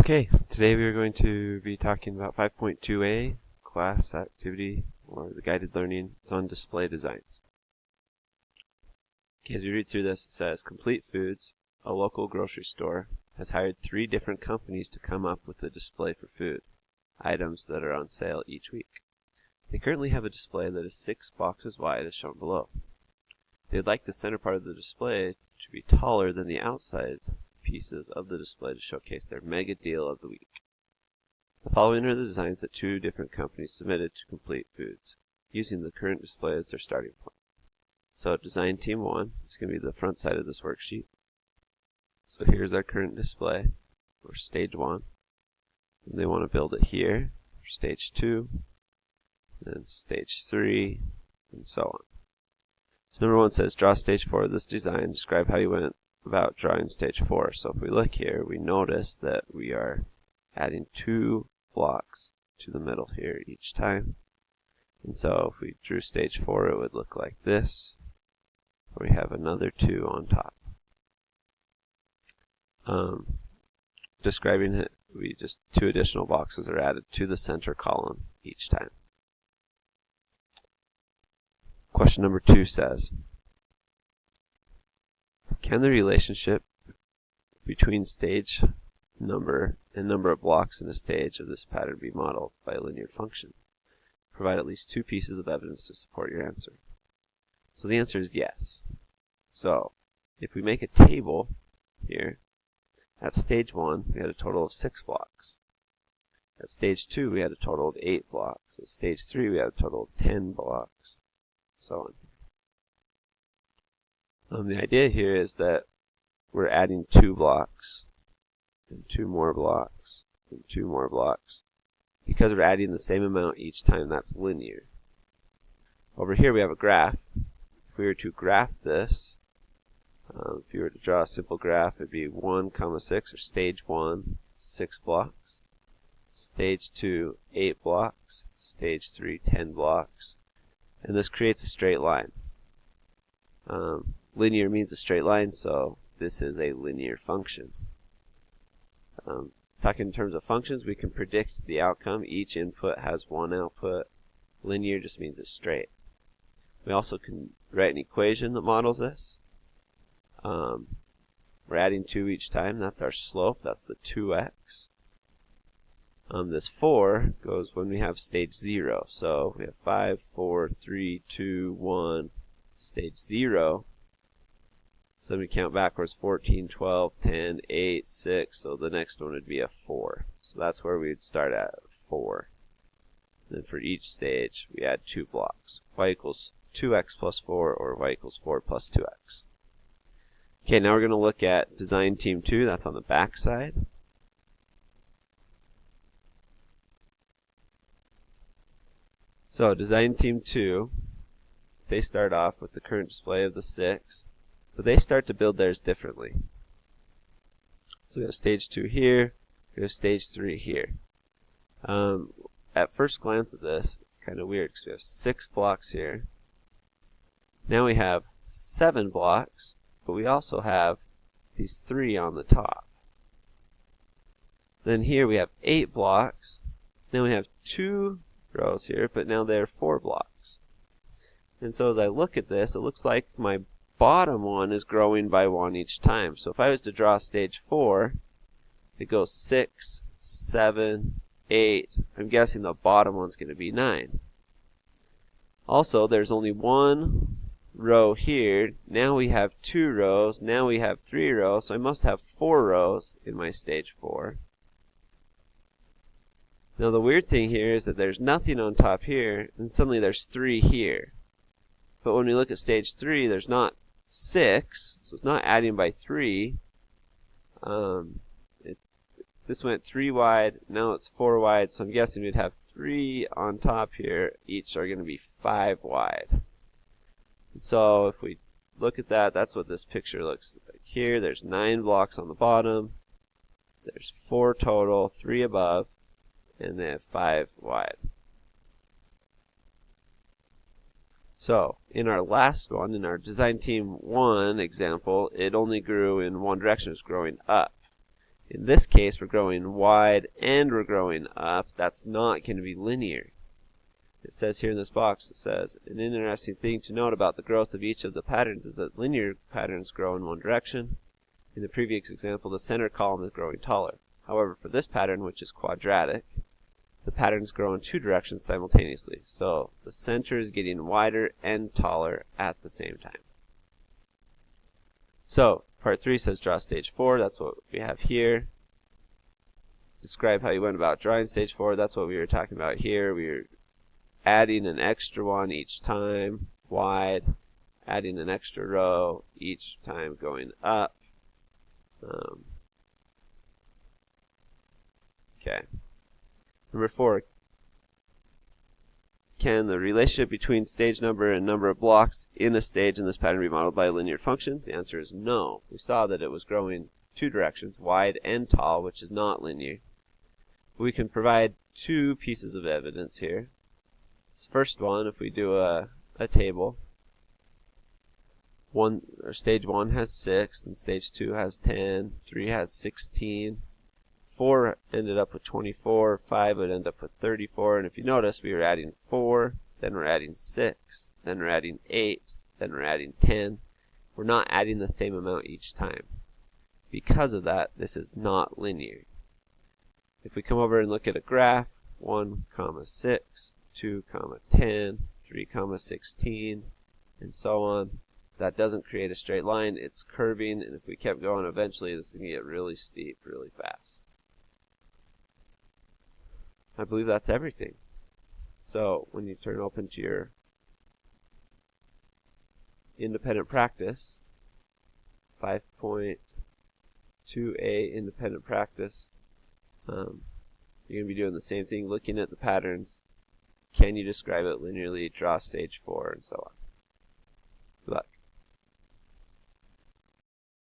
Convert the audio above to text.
Okay, today we are going to be talking about 5.2a, class activity, or the guided learning. It's on display designs. Okay, as you read through this, it says, Complete Foods, a local grocery store, has hired 3 different companies to come up with a display for food, items that are on sale each week. They currently have a display that is 6 boxes wide as shown below. They would like the center part of the display to be taller than the outside pieces of the display to showcase their mega deal of the week. The following are the designs that 2 different companies submitted to Complete Foods, using the current display as their starting point. So design team 1 is going to be the front side of this worksheet. So here's our current display for stage 1. And they want to build it here for stage 2, then stage 3, and so on. So number 1 says, draw stage 4 of this design, describe how you went about drawing stage 4. So if we look here, we notice that we are adding 2 blocks to the middle here each time. And so if we drew stage 4, it would look like this, where we have another 2 on top. Describing it, we just 2 additional boxes are added to the center column each time. Question number 2 says, can the relationship between stage number and number of blocks in a stage of this pattern be modeled by a linear function? Provide at least 2 pieces of evidence to support your answer. So the answer is yes. So if we make a table here, at stage 1 we had a total of 6 blocks. At stage 2 we had a total of 8 blocks. At stage 3 we had a total of 10 blocks. So on. The idea here is that we're adding 2 blocks, and 2 more blocks, and 2 more blocks. Because we're adding the same amount each time, that's linear. Over here we have a graph. If we were to graph this, if you were to draw a simple graph, it would be 1, 6, or stage 1, 6 blocks. Stage 2, 8 blocks. Stage 3, 10 blocks. And this creates a straight line. Linear means a straight line, so this is a linear function. Talking in terms of functions, we can predict the outcome. Each input has 1 output. Linear just means it's straight. We also can write an equation that models this. We're adding 2 each time. That's our slope. That's the 2x. This 4 goes when we have stage 0. So we have 5, 4, 3, 2, 1, stage 0. So then we count backwards, 14, 12, 10, 8, 6, so the next one would be a 4. So that's where we would start at 4. Then for each stage, we add 2 blocks. Y equals 2x plus 4, or y equals 4 plus 2x. Okay, now we're going to look at design team 2, that's on the back side. So design team 2, they start off with the current display of the 6. But they start to build theirs differently. So we have stage 2 here, we have stage 3 here. At first glance at this, it's kind of weird because we have 6 blocks here. Now we have 7 blocks, but we also have these 3 on the top. Then here we have 8 blocks. Then we have 2 rows here, but now there are 4 blocks. And so as I look at this, it looks like my bottom one is growing by 1 each time. So if I was to draw stage 4, it goes 6, 7, 8. I'm guessing the bottom one's going to be 9. Also, there's only 1 row here. Now we have 2 rows. Now we have 3 rows. So I must have 4 rows in my stage 4. Now the weird thing here is that there's nothing on top here, and suddenly there's 3 here. But when we look at stage 3, there's not 6, so it's not adding by 3. This went 3 wide, now it's 4 wide, so I'm guessing we'd have 3 on top here. Each are going to be 5 wide. So if we look at that, that's what this picture looks like here. There's 9 blocks on the bottom. There's 4 total, 3 above, and they have 5 wide. So in our last one, in our design team 1 example, it only grew in one direction. It was growing up. In this case, we're growing wide and we're growing up. That's not going to be linear. It says here in this box, it says, an interesting thing to note about the growth of each of the patterns is that linear patterns grow in one direction. In the previous example, the center column is growing taller. However, for this pattern, which is quadratic, the patterns grow in two directions simultaneously. So the center is getting wider and taller at the same time. So part 3 says draw stage 4. That's what we have here. Describe how you went about drawing stage 4. That's what we were talking about here. We were adding an extra one each time, wide, adding an extra row each time going up. Okay. Number 4. Can the relationship between stage number and number of blocks in a stage in this pattern be modeled by a linear function? The answer is no. We saw that it was growing two directions, wide and tall, which is not linear. We can provide two pieces of evidence here. This first one, if we do a table, stage 1 has 6, and stage 2 has 10, 3 has 16, 4 ended up with 24, 5 would end up with 34, and if you notice, we were adding 4, then we're adding 6, then we're adding 8, then we're adding 10. We're not adding the same amount each time. Because of that, this is not linear. If we come over and look at a graph, 1, 6, 2, 10, 3, 16, and so on, that doesn't create a straight line. It's curving, and if we kept going, eventually this is going to get really steep really fast. I believe that's everything. So when you turn open to your independent practice, 5.2a independent practice, you're going to be doing the same thing, looking at the patterns. Can you describe it linearly, draw stage 4, and so on.